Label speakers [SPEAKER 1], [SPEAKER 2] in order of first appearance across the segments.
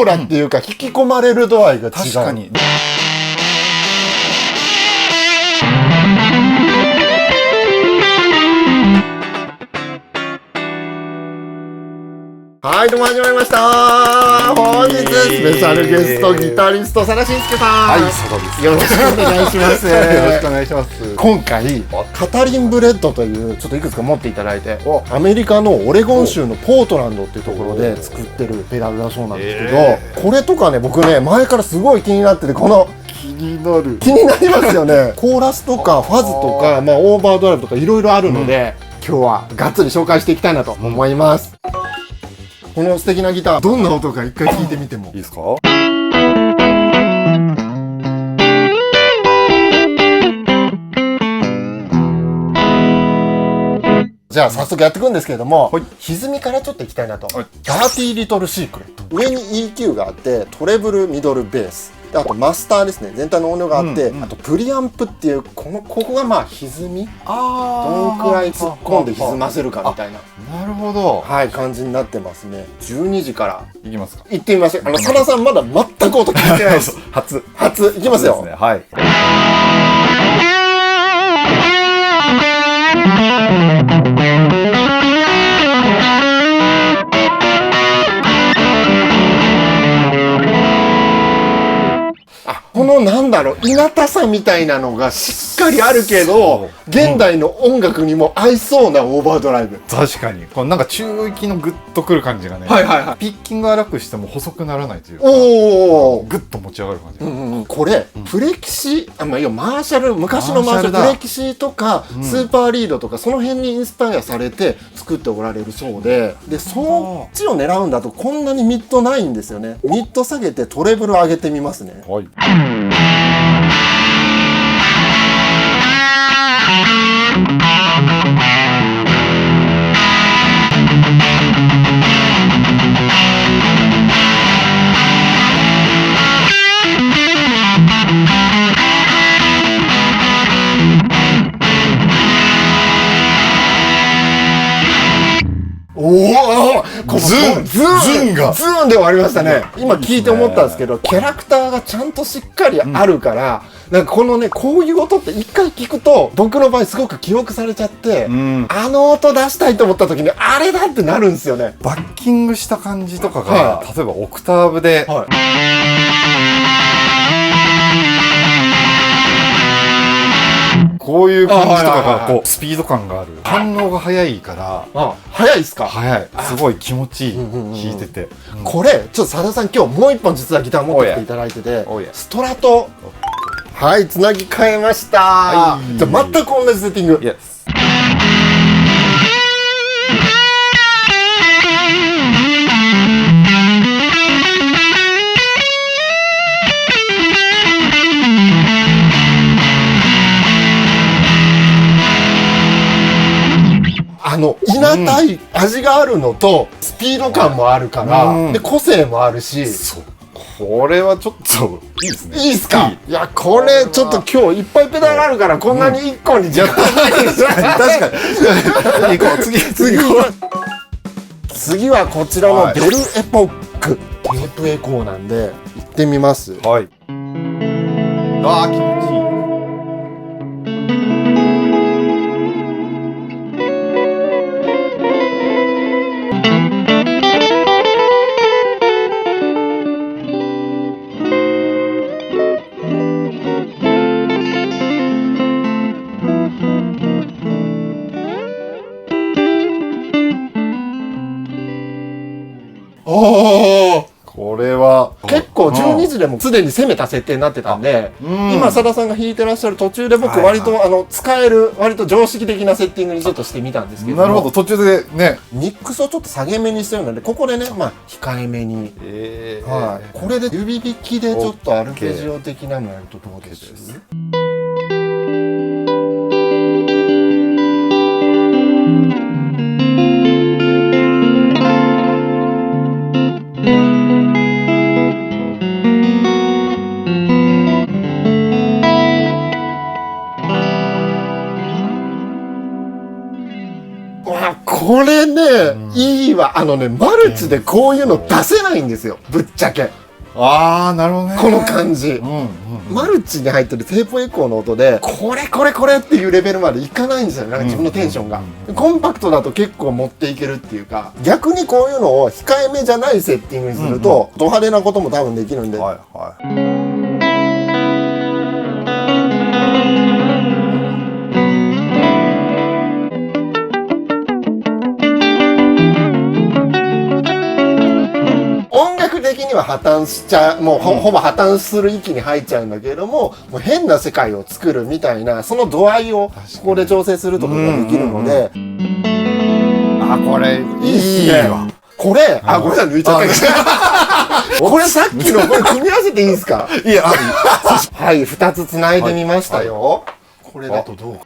[SPEAKER 1] オーラっていうか、引き込まれる度合いが違う。
[SPEAKER 2] 確かに。
[SPEAKER 1] はい、どうも始まりました。本日スペシャルゲスト、ギタリスト、佐田慎介さん。
[SPEAKER 2] はい、佐田です。
[SPEAKER 1] よろしくお願いします。
[SPEAKER 2] よろしくお願いします。
[SPEAKER 1] 今回、カタリンブレッドという、ちょっといくつか持っていただいて、アメリカのオレゴン州のポートランドっていうところで作ってるペダルだそうなんですけど、これとかね、僕ね、前からすごい気になってて、この、
[SPEAKER 2] 気になり
[SPEAKER 1] ますよね。コーラスとかファズとか、まあ、オーバードライブとかいろいろあるので、今日はがっつり紹介していきたいなと思います。この素敵なギター、どんな音か一回聴いてみても
[SPEAKER 2] いいですか？
[SPEAKER 1] じゃあ早速やっていくんですけれども、
[SPEAKER 2] はい、
[SPEAKER 1] 歪みからちょっといきたいなと。
[SPEAKER 2] はい、
[SPEAKER 1] ダーティーリトルシークレット。上に EQ があって、トレブル、ミドル、ベース。であとマスターですね。全体の音量があって、あとプリアンプっていう、ここがまあ歪み。どのくらい突っ込んで歪ませるかみたいな。
[SPEAKER 2] なるほど。
[SPEAKER 1] はい、感じになってますね。12時から
[SPEAKER 2] いきますか。
[SPEAKER 1] 行ってみましょう。佐田さんまだ全く音聞いてないです。
[SPEAKER 2] 初
[SPEAKER 1] いきますよ。
[SPEAKER 2] そうですね。はい。
[SPEAKER 1] このなんだろう、いなたさみたいなのがしっかりあるけど、現代の音楽にも合いそうなオーバードライブ。
[SPEAKER 2] 確かに。このなんか中域のグッとくる感じがね。
[SPEAKER 1] はいはいはい。
[SPEAKER 2] ピッキング荒くしても細くならないというか。
[SPEAKER 1] おお。
[SPEAKER 2] グッと持ち上がる感じ。
[SPEAKER 1] これ、プレキシ、まあ、要はマーシャル、昔のマーシャル、プレキシとか、スーパーリードとか、その辺にインスパイアされて作っておられるそうで、で、そっちを狙うんだとこんなにミッドないんですよね。ミッド下げてトレブル上げてみますね。
[SPEAKER 2] はい。
[SPEAKER 1] おお、
[SPEAKER 2] ズ
[SPEAKER 1] ーンで終わりましたね。今聞いて思ったんですけど、キャラクターがちゃんとしっかりあるから、なんかこのね、こういう音って一回聞くと、僕の場合すごく記憶されちゃって、あの音出したいと思った時に、あれだってなるんですよね。
[SPEAKER 2] バッキングした感じとかが、例えばオクターブで、こういう感じとかがこうスピード感がある、反応が速いから、
[SPEAKER 1] 速いですか？
[SPEAKER 2] 速い、すごい気持ちいい、弾いてて。
[SPEAKER 1] これちょっと佐田さん今日もう一本実はギター持ってきていただいてて、ストラト、はい、つなぎ替えました。じゃあ全く同じセッティング。いなたい味があるのとスピード感もあるから、で個性もあるし、
[SPEAKER 2] これはちょっといいですね。
[SPEAKER 1] いいですか？いや、これちょっと今日いっぱいペダルあるから、こんなに1個に時間ないですよね。
[SPEAKER 2] 確かに。行こう、
[SPEAKER 1] 次はこちらのベルエポックテープエコーなんで行ってみます。
[SPEAKER 2] はい。ああ、気持ちいい。これは
[SPEAKER 1] 結構12時でもすでに攻めた設定になってたんで、今佐田さんが弾いてらっしゃる途中で僕割と使える割と常識的なセッティングにちょっとしてみたんですけど、
[SPEAKER 2] なるほど、途中でね
[SPEAKER 1] ミックスをちょっと下げ目にしてるので、ここでね、まあ控えめに、これで指弾きでちょっとアルペジオ的なのやるとどうです？これね、いい時はマルチでこういうの出せないんですよ、ぶっちゃけ。
[SPEAKER 2] ああなるほどね。
[SPEAKER 1] この感じ、マルチに入ってるテープエコーの音でこれっていうレベルまでいかないんですよ、なんか自分のテンションが。コンパクトだと結構持っていけるっていうか、逆にこういうのを控えめじゃないセッティングにすると、ド派手なことも多分できるんで。
[SPEAKER 2] はいはい。
[SPEAKER 1] 音楽的には破綻しちゃう、もうほぼ破綻する域に入っちゃうんだけれども、もう変な世界を作るみたいな、その度合いをここで調整するところができるので、
[SPEAKER 2] あこれ
[SPEAKER 1] いいっすね。これごめんなさい、抜いちゃったけどこれさっきのこれ組み合わせていいですか？
[SPEAKER 2] いや
[SPEAKER 1] はい、2つつないでみましたよ。これだとどうか。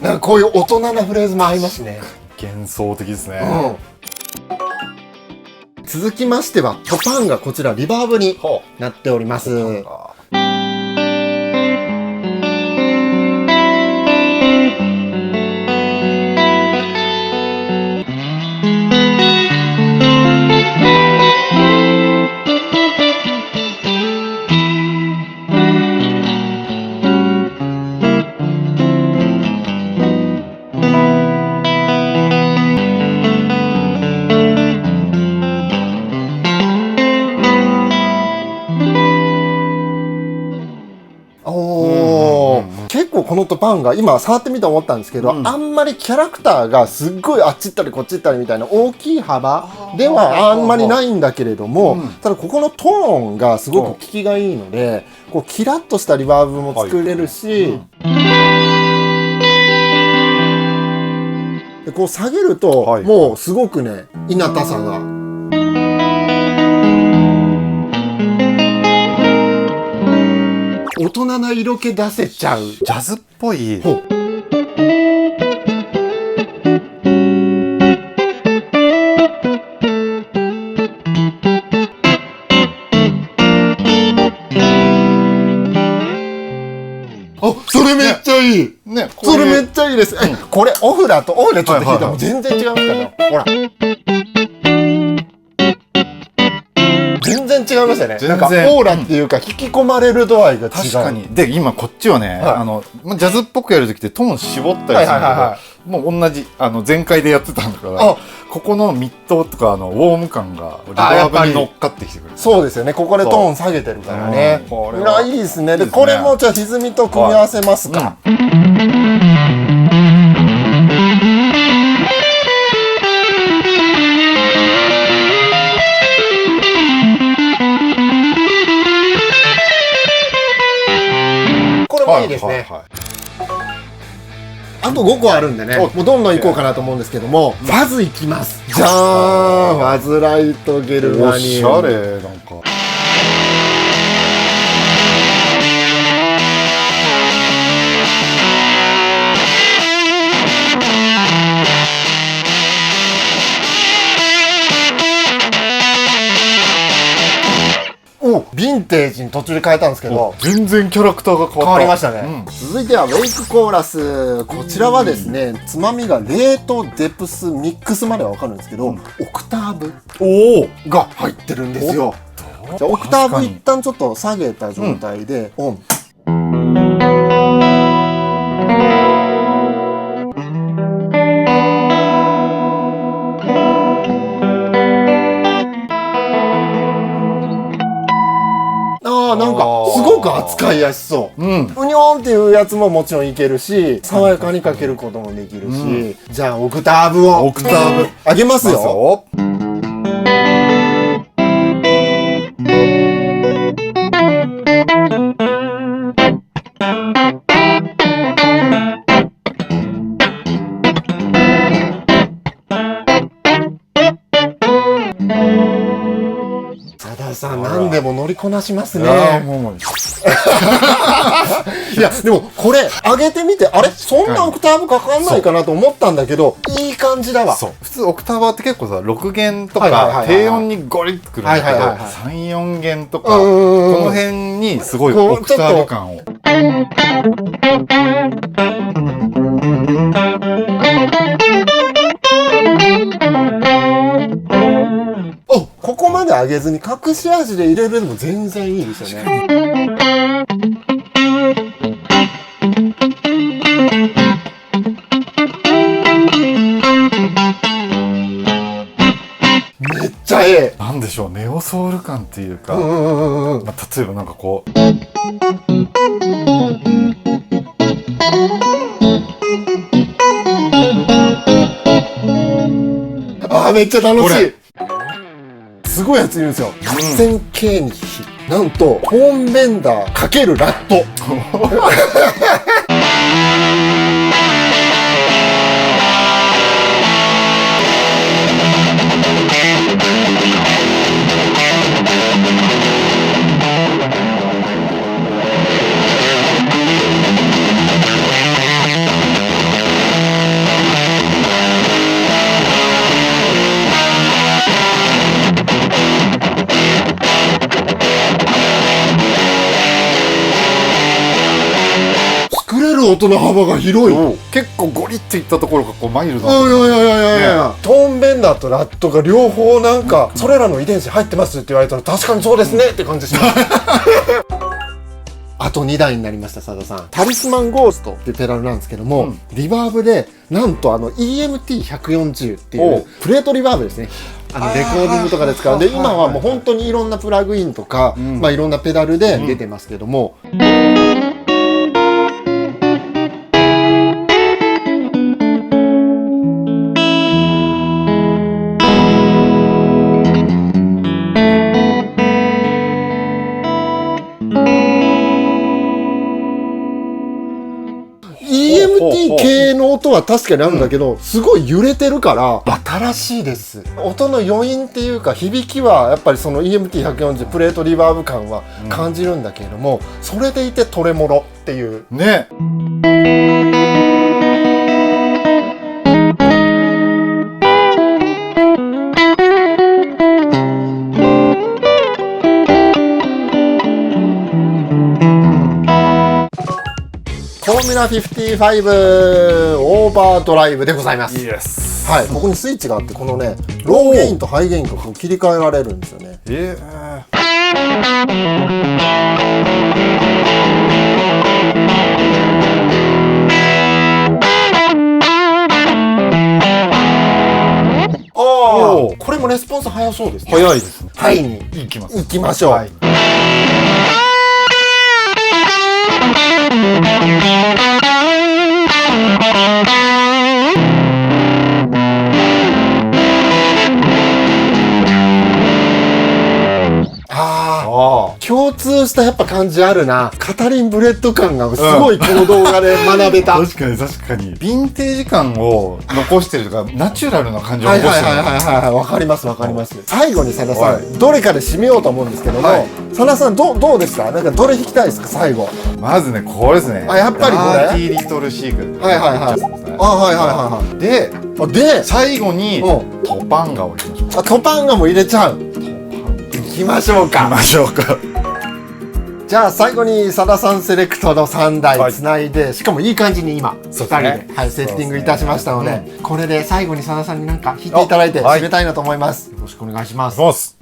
[SPEAKER 1] なんかこういう大人なフレーズも合いますね。
[SPEAKER 2] 幻想的ですね。
[SPEAKER 1] 続きましてはトパンがこちらリバーブになっております。結構このトパンが今触ってみて思ったんですけど、あんまりキャラクターがすっごいあっち行ったりこっち行ったりみたいな大きい幅ではあんまりないんだけれども、ただここのトーンがすごく効きがいいので、こうキラッとしたリバーブも作れるし、でこう下げるともうすごくね、いなたさが。大人な色気出せちゃう。
[SPEAKER 2] ジャズっぽい。
[SPEAKER 1] それめっちゃいい。
[SPEAKER 2] ね、
[SPEAKER 1] それめっちゃいいです。これオフでちょっと弾いても全然違いますからほら。全然違いましたね。なんかオーラっていうか引き込まれる度合いが違う。
[SPEAKER 2] 確かに。で今こっちはね、ジャズっぽくやる時ってトーン絞ったりするんだけど、もう同じ全開でやってたんだから、ここのミッドとかウォーム感がリバーブに乗っかってきてくる。
[SPEAKER 1] そうですよね。ここでトーン下げてるからね。いいですね。でこれもじゃあ歪みと組み合わせますか。いいですね。あと5個あるんでね、もうどんどんいこうかなと思うんですけども、まずいきます。じゃーん、ワズライトゲルマニウム。
[SPEAKER 2] おしゃれ。なんか
[SPEAKER 1] ヴィンテージに途中で変えたんですけど、
[SPEAKER 2] 全然キャラクターが変わった。
[SPEAKER 1] 変わりましたね。続いてはウェイクコーラス。こちらはですね、つまみがレートデプスミックスまでは分かるんですけど、オクターブが入ってるんですよ。じゃあオクターブ一旦ちょっと下げた状態でオン。なんかすごく扱いやすそう。うにょんっていうやつももちろんいけるし、爽やかにかけることもできるし、じゃあオクターブを上げますよ。佐田さん何でも乗りこなします
[SPEAKER 2] いや
[SPEAKER 1] ね。
[SPEAKER 2] もう
[SPEAKER 1] いやでもこれ上げてみて、あれそんなオクターブかかんないかなと思ったんだけど、いい感じだわ。
[SPEAKER 2] そう普通オクターバーって結構さ6弦と
[SPEAKER 1] はいはいはいはい
[SPEAKER 2] か低音にゴリッとくるんだけど
[SPEAKER 1] はいはいはいはい
[SPEAKER 2] 34弦とか
[SPEAKER 1] うん
[SPEAKER 2] こ
[SPEAKER 1] うんうん
[SPEAKER 2] の辺にすごいオクターブ感を。
[SPEAKER 1] お、ここまで上げずに隠し味で入れるのも全然いいですよね。めっちゃええ。
[SPEAKER 2] なんでしょうネオソウル感っていうか、
[SPEAKER 1] うんうんうんうん。
[SPEAKER 2] まあ、例えばなんかこう
[SPEAKER 1] あーめっちゃ楽しい
[SPEAKER 2] これ。
[SPEAKER 1] すごいやついるんですよ。8000系になんとホーンベンダー×ラット。作れる音の幅が広い。
[SPEAKER 2] 結構ゴリッといったところがこうマイルドな、
[SPEAKER 1] いやいやいやいやいや、トーンベンダーとラットが両方なんか、それらの遺伝子入ってますって言われたら確かにそうですねって感じします。あと2台になりました、佐田さん。タリスマンゴーストっていうペダルなんですけども、リバーブでなんとEMT140 っていうプレートリバーブですね。レコーディングとかで使う。で今はもう本当にいろんなプラグインとか、まあいろんなペダルで出てますけども、EMT 系の音は確かにあるんだけど、すごい揺れてるから新しいです。音の余韻っていうか響きはやっぱりその EMT140 プレートリバーブ感は感じるんだけれども、それでいてトレモロっていう
[SPEAKER 2] ね。
[SPEAKER 1] フォーミュラ55オーバードライブでございます。
[SPEAKER 2] イエス。
[SPEAKER 1] はい、ここにスイッチがあって、このねローゲインとハイゲインがこう切り替えられるんですよね。これもレスポンス早そうですね。
[SPEAKER 2] 早いですね。
[SPEAKER 1] はいに
[SPEAKER 2] 行きます。
[SPEAKER 1] 行きましょう。
[SPEAKER 2] はい。
[SPEAKER 1] 共通したやっぱ感じあるな。カタリン・ブレッド感がすごいこの動画で学べた。
[SPEAKER 2] 確かに確かに。ヴィンテージ感を残してるとか、ナチュラルな感じを
[SPEAKER 1] はい
[SPEAKER 2] 残してる。
[SPEAKER 1] はい、わかりますわかります。最後に佐田さん、どれかで締めようと思うんですけども、佐田さんどうですか？なんかどれ弾きたいですか最後？
[SPEAKER 2] まずね、これですね。
[SPEAKER 1] やっぱりこれ？
[SPEAKER 2] ダーティー・リトル・シークレット。
[SPEAKER 1] はい。で、
[SPEAKER 2] 最後にトパンガを入れましょう。
[SPEAKER 1] トパンガも入れちゃう。行きましょうか。じゃあ最後に佐田さんセレクトの3台つないで、しかもいい感じに今2人でセッティングいたしましたので、これで最後に佐田さんになんか弾いていただいて締めたいなと思います。よろしくお願いします。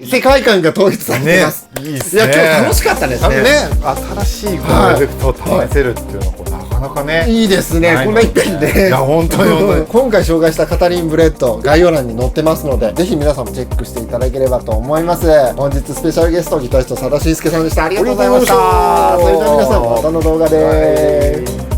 [SPEAKER 1] 世界観が統一されてます。
[SPEAKER 2] いいですね。
[SPEAKER 1] いや今日楽しかったですね。
[SPEAKER 2] 新しいこのエフェクトを試せるっていうのはなかなかね
[SPEAKER 1] いいですね、こんな一遍で。
[SPEAKER 2] いや本当に
[SPEAKER 1] 今回紹介したカタリンブレッド概要欄に載ってますので、ぜひ皆さんもチェックしていただければと思います。本日スペシャルゲストギタリスト佐田慎介さんでした。ありがとうございました。それでは皆さんまたの動画で。